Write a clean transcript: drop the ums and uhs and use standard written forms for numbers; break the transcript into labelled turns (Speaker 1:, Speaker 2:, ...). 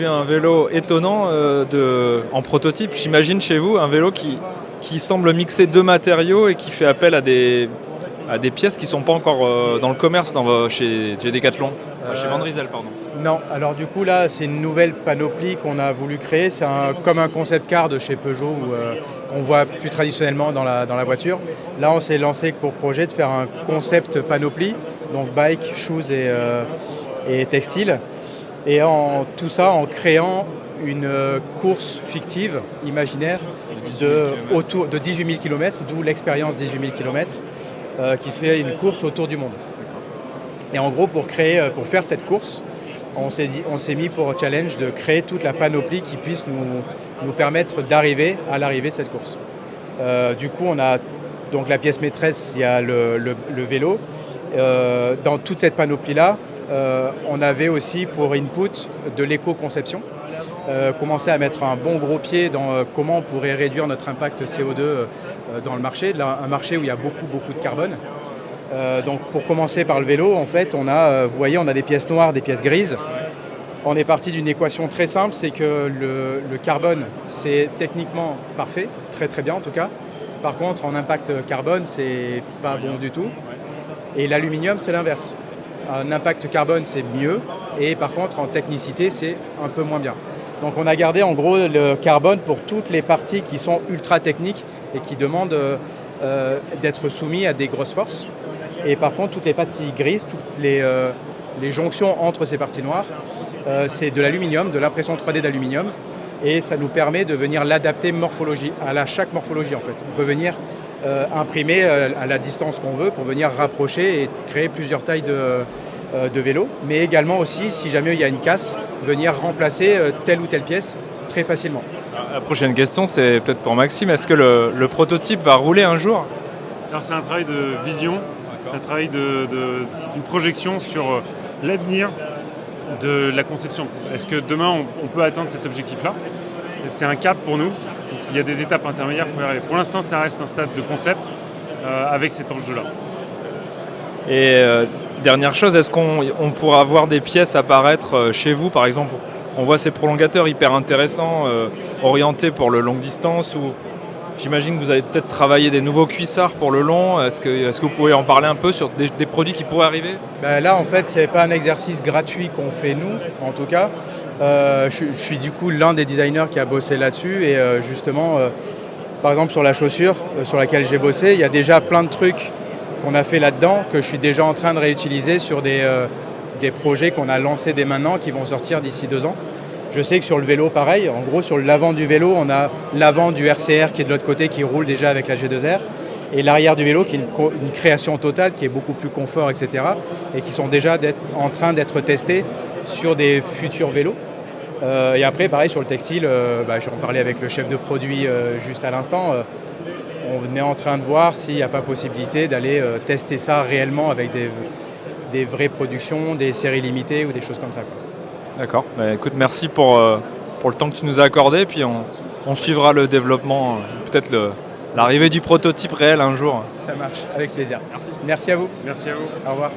Speaker 1: vu un vélo étonnant en prototype. J'imagine chez vous un vélo qui semble mixer deux matériaux et qui fait appel à des pièces qui ne sont pas encore dans le commerce chez Decathlon, chez Van Rysel, pardon.
Speaker 2: Non, alors du coup là c'est une nouvelle panoplie qu'on a voulu créer, c'est comme un concept car de chez Peugeot qu'on voit plus traditionnellement dans la voiture. Là on s'est lancé pour projet de faire un concept panoplie, donc bike, shoes et textile, et tout ça en créant une course fictive, imaginaire, autour de 18 000 km, d'où l'expérience 18 000 km, qui serait une course autour du monde. Et en gros pour faire cette course, on s'est mis pour challenge de créer toute la panoplie qui puisse nous permettre d'arriver à l'arrivée de cette course. Du coup, on a donc la pièce maîtresse, il y a le vélo. Dans toute cette panoplie-là, on avait aussi pour input de l'éco-conception. Commencer à mettre un bon gros pied dans comment on pourrait réduire notre impact CO2 dans le marché, un marché où il y a beaucoup de carbone. Donc pour commencer par le vélo, en fait, on a des pièces noires, des pièces grises. On est parti d'une équation très simple, c'est que le carbone, c'est techniquement parfait, très bien en tout cas. Par contre, en impact carbone, c'est pas bon du tout. Et l'aluminium, c'est l'inverse. Un impact carbone, c'est mieux. Et par contre, en technicité, c'est un peu moins bien. Donc on a gardé en gros le carbone pour toutes les parties qui sont ultra techniques et qui demandent d'être soumis à des grosses forces. Et par contre, toutes les parties grises, toutes les jonctions entre ces parties noires, c'est de l'aluminium, de l'impression 3D d'aluminium. Et ça nous permet de venir l'adapter à chaque morphologie en fait. On peut venir imprimer à la distance qu'on veut pour venir rapprocher et créer plusieurs tailles de vélo. Mais également aussi, si jamais il y a une casse, venir remplacer telle ou telle pièce très facilement.
Speaker 1: La prochaine question, c'est peut-être pour Maxime. Est-ce que le prototype va rouler un jour ?
Speaker 3: Alors c'est un travail de vision. Un travail c'est une projection sur l'avenir de la conception. Est-ce que demain on peut atteindre cet objectif-là ? C'est un cap pour nous. Donc, il y a des étapes intermédiaires pour y arriver. Pour l'instant, ça reste un stade de concept avec cet enjeu-là.
Speaker 1: Et dernière chose, est-ce qu'on pourra voir des pièces apparaître chez vous, par exemple ? On voit ces prolongateurs hyper intéressants, orientés pour le longue distance. J'imagine que vous avez peut-être travaillé des nouveaux cuissards pour le long. Est-ce que vous pouvez en parler un peu sur des produits qui pourraient arriver ?
Speaker 2: Là, en fait, ce n'est pas un exercice gratuit qu'on fait nous, en tout cas. Je suis du coup l'un des designers qui a bossé là-dessus. Et justement, par exemple, sur la chaussure sur laquelle j'ai bossé, il y a déjà plein de trucs qu'on a fait là-dedans que je suis déjà en train de réutiliser sur des projets qu'on a lancés dès maintenant qui vont sortir d'ici 2 ans. Je sais que sur le vélo, pareil, en gros sur l'avant du vélo, on a l'avant du RCR qui est de l'autre côté, qui roule déjà avec la G2R, et l'arrière du vélo qui est une création totale, qui est beaucoup plus confort, etc. Et qui sont déjà en train d'être testés sur des futurs vélos. Et après, pareil, sur le textile, j'en parlais avec le chef de produit juste à l'instant, on est en train de voir s'il n'y a pas possibilité d'aller tester ça réellement avec des vraies productions, des séries limitées ou des choses comme ça, quoi.
Speaker 1: D'accord. Écoute, merci pour le temps que tu nous as accordé. Puis on suivra le développement, peut-être l'arrivée du prototype réel un jour.
Speaker 2: Ça marche, avec plaisir. Merci à vous.
Speaker 3: Merci à vous.
Speaker 2: Au revoir.